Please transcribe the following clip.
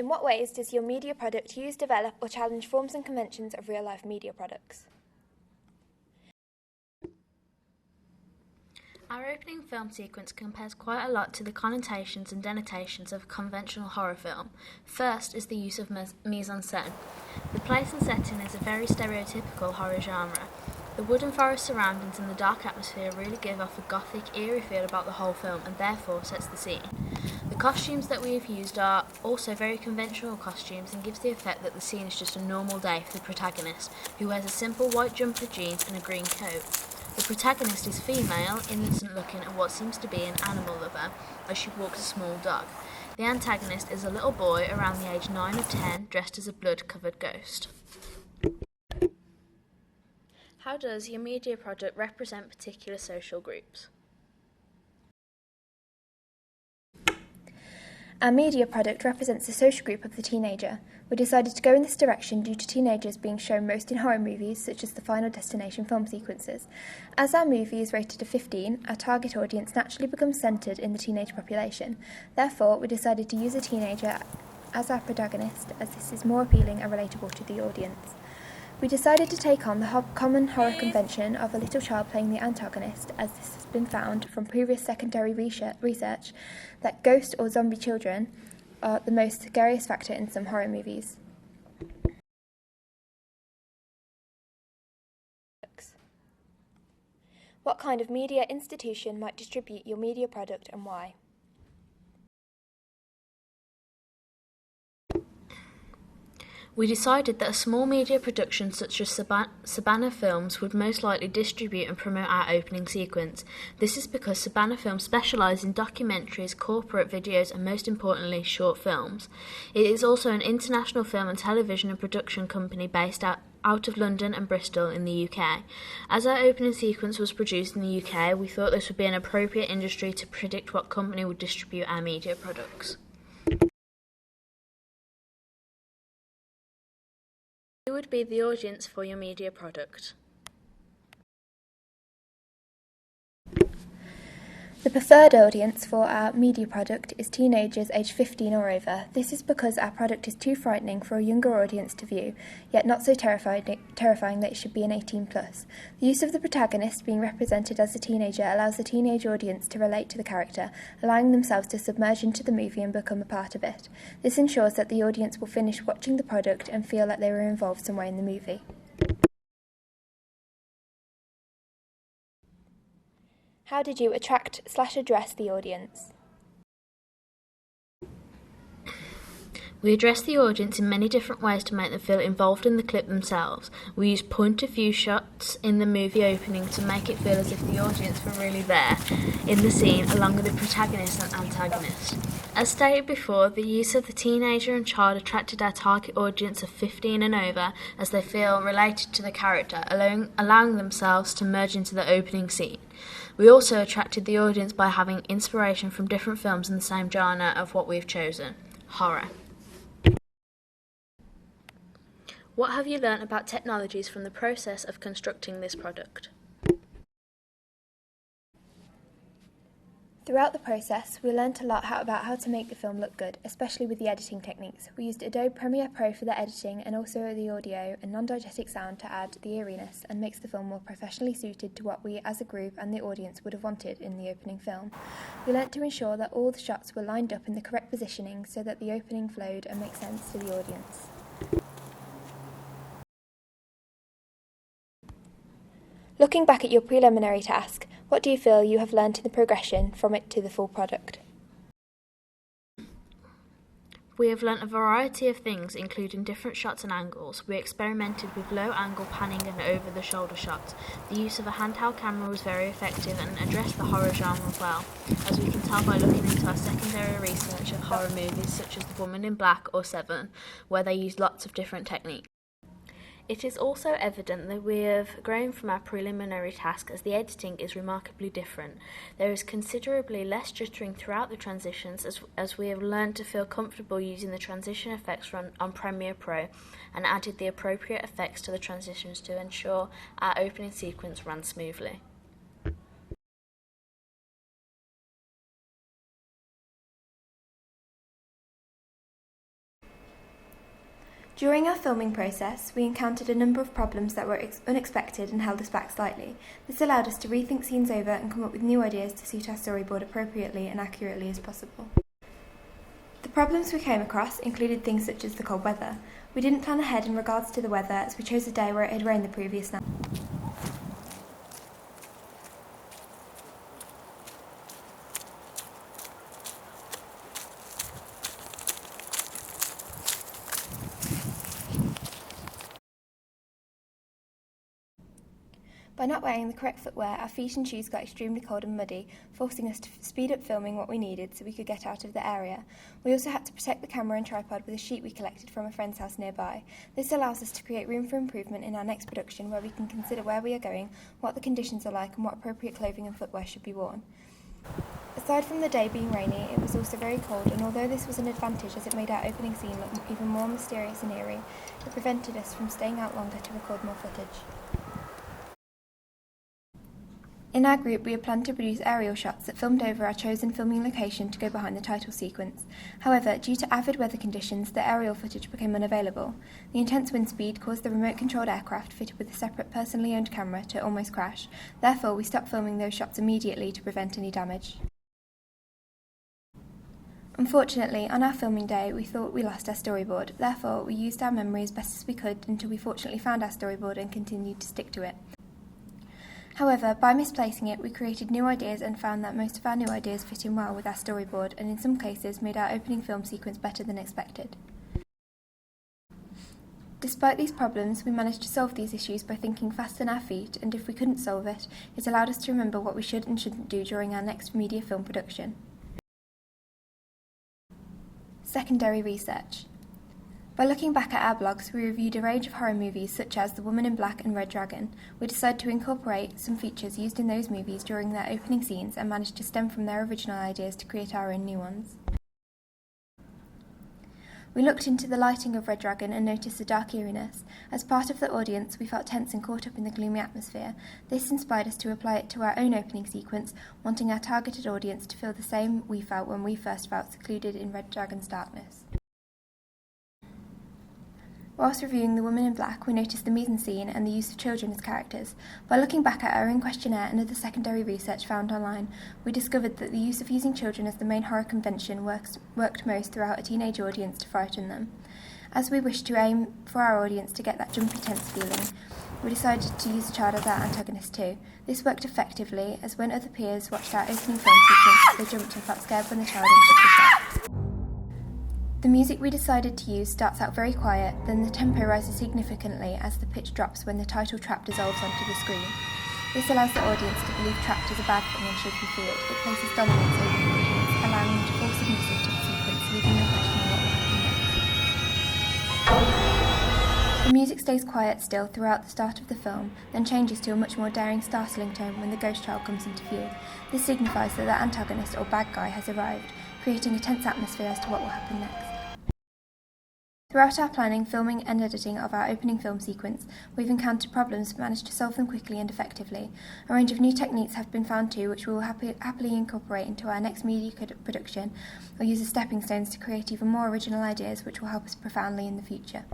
In what ways does your media product use, develop or challenge forms and conventions of real-life media products? Our opening film sequence compares quite a lot to the connotations and denotations of a conventional horror film. First is the use of mise-en-scène. The place and setting is a very stereotypical horror genre. The wood and forest surroundings and the dark atmosphere really give off a gothic, eerie feel about the whole film and therefore sets the scene. The costumes that we have used are also very conventional costumes and gives the effect that the scene is just a normal day for the protagonist, who wears a simple white jumper, jeans and a green coat. The protagonist is female, innocent looking and what seems to be an animal lover, as she walks a small dog. The antagonist is a little boy around the age 9 or 10, dressed as a blood-covered ghost. How does your media product represent particular social groups? Our media product represents the social group of the teenager. We decided to go in this direction due to teenagers being shown most in horror movies, such as the Final Destination film sequences. As our movie is rated a 15, our target audience naturally becomes centred in the teenage population. Therefore, we decided to use a teenager as our protagonist, as this is more appealing and relatable to the audience. We decided to take on the common horror convention of a little child playing the antagonist, as this has been found from previous secondary research that ghost or zombie children are the most scariest factor in some horror movies. What kind of media institution might distribute your media product and why? We decided that a small media production such as Sabana Films would most likely distribute and promote our opening sequence. This is because Sabana Films specialise in documentaries, corporate videos and most importantly short films. It is also an international film and television and production company based out of London and Bristol in the UK. As our opening sequence was produced in the UK, we thought this would be an appropriate industry to predict what company would distribute our media products. Who would be the audience for your media product? The preferred audience for our media product is teenagers aged 15 or over. This is because our product is too frightening for a younger audience to view, yet not so terrifying that it should be an 18+. The use of the protagonist being represented as a teenager allows the teenage audience to relate to the character, allowing themselves to submerge into the movie and become a part of it. This ensures that the audience will finish watching the product and feel like they were involved some way in the movie. How did you attract/address the audience? We address the audience in many different ways to make them feel involved in the clip themselves. We use point-of-view shots in the movie opening to make it feel as if the audience were really there in the scene along with the protagonist and antagonist. As stated before, the use of the teenager and child attracted our target audience of 15 and over as they feel related to the character, allowing themselves to merge into the opening scene. We also attracted the audience by having inspiration from different films in the same genre of what we've chosen, horror. What have you learnt about technologies from the process of constructing this product? Throughout the process, we learnt a lot about how to make the film look good, especially with the editing techniques. We used Adobe Premiere Pro for the editing and also the audio and non-diegetic sound to add the eeriness and makes the film more professionally suited to what we as a group and the audience would have wanted in the opening film. We learnt to ensure that all the shots were lined up in the correct positioning so that the opening flowed and makes sense to the audience. Looking back at your preliminary task, what do you feel you have learnt in the progression from it to the full product? We have learnt a variety of things, including different shots and angles. We experimented with low-angle panning and over-the-shoulder shots. The use of a handheld camera was very effective and addressed the horror genre well, as we can tell by looking into our secondary research of horror movies such as The Woman in Black or Seven, where they used lots of different techniques. It is also evident that we have grown from our preliminary task as the editing is remarkably different. There is considerably less jittering throughout the transitions as we have learned to feel comfortable using the transition effects on Premiere Pro and added the appropriate effects to the transitions to ensure our opening sequence ran smoothly. During our filming process, we encountered a number of problems that were unexpected and held us back slightly. This allowed us to rethink scenes over and come up with new ideas to suit our storyboard appropriately and accurately as possible. The problems we came across included things such as the cold weather. We didn't plan ahead in regards to the weather as we chose a day where it had rained the previous night. By not wearing the correct footwear, our feet and shoes got extremely cold and muddy, forcing us to speed up filming what we needed so we could get out of the area. We also had to protect the camera and tripod with a sheet we collected from a friend's house nearby. This allows us to create room for improvement in our next production, where we can consider where we are going, what the conditions are like, and what appropriate clothing and footwear should be worn. Aside from the day being rainy, it was also very cold, and although this was an advantage as it made our opening scene look even more mysterious and eerie, it prevented us from staying out longer to record more footage. In our group, we had planned to produce aerial shots that filmed over our chosen filming location to go behind the title sequence. However, due to avid weather conditions, the aerial footage became unavailable. The intense wind speed caused the remote-controlled aircraft fitted with a separate personally owned camera to almost crash. Therefore, we stopped filming those shots immediately to prevent any damage. Unfortunately, on our filming day, we thought we lost our storyboard. Therefore, we used our memory as best as we could until we fortunately found our storyboard and continued to stick to it. However, by misplacing it, we created new ideas and found that most of our new ideas fit in well with our storyboard, and in some cases made our opening film sequence better than expected. Despite these problems, we managed to solve these issues by thinking fast on our feet, and if we couldn't solve it, it allowed us to remember what we should and shouldn't do during our next media film production. Secondary research. By looking back at our blogs, we reviewed a range of horror movies such as The Woman in Black and Red Dragon. We decided to incorporate some features used in those movies during their opening scenes and managed to stem from their original ideas to create our own new ones. We looked into the lighting of Red Dragon and noticed a dark eeriness. As part of the audience, we felt tense and caught up in the gloomy atmosphere. This inspired us to apply it to our own opening sequence, wanting our targeted audience to feel the same we felt when we first felt secluded in Red Dragon's darkness. Whilst reviewing The Woman in Black, we noticed the mise-en-scene and the use of children as characters. By looking back at our own questionnaire and other secondary research found online, we discovered that the use of using children as the main horror convention worked most throughout a teenage audience to frighten them. As we wished to aim for our audience to get that jumpy, tense feeling, we decided to use a child as our antagonist too. This worked effectively, as when other peers watched our opening film sequence, they jumped and felt scared when the child entered the shot. The music we decided to use starts out very quiet, then the tempo rises significantly as the pitch drops when the title Trapped dissolves onto the screen. This allows the audience to believe trapped is a bad thing and should be feared. It places dominance over the audience, allowing them to fall submissive to the sequence, leaving them questioning what will happen next. The music stays quiet still throughout the start of the film, then changes to a much more daring, startling tone when the ghost child comes into view. This signifies that the antagonist or bad guy has arrived, creating a tense atmosphere as to what will happen next. Throughout our planning, filming and editing of our opening film sequence, we've encountered problems but managed to solve them quickly and effectively. A range of new techniques have been found too, which we will happily incorporate into our next media production or use as stepping stones to create even more original ideas which will help us profoundly in the future.